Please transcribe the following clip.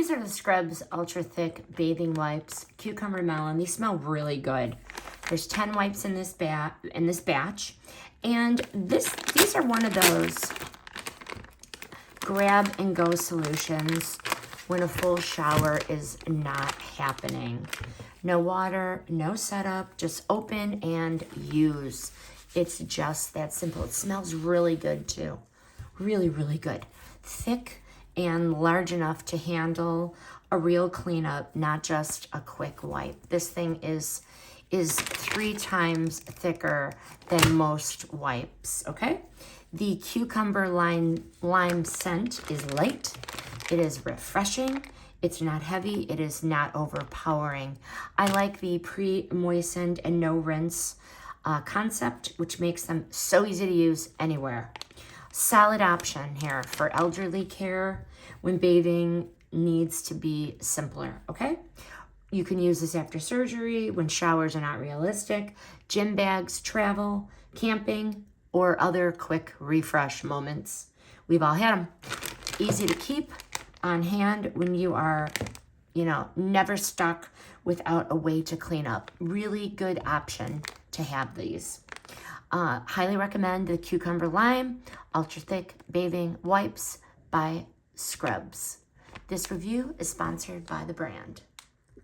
these are the Scrubzz Ultra Thick Bathing Wipes, Cucumber Melon. These smell really good. There's 10 wipes in this batch. And these are one of those grab and go solutions when a full shower is not happening. No water, no setup, just open and use. It's just that simple. It smells really good too. Really, really good. Thick and large enough to handle a real cleanup, not just a quick wipe. This thing is 3 times thicker than most wipes, okay? The cucumber lime scent is light. It is refreshing. It's not heavy. It is not overpowering. I like the pre-moistened and no rinse concept, which makes them so easy to use anywhere. Solid option here for elderly care when bathing needs to be simpler, okay? You can use this after surgery, when showers are not realistic, gym bags, travel, camping, or other quick refresh moments. We've all had them. Easy to keep on hand when you are, never stuck without a way to clean up. Really good option to have these. Highly recommend the Cucumber Lime Ultra Thick Bathing Wipes by Scrubzz. This review is sponsored by the brand.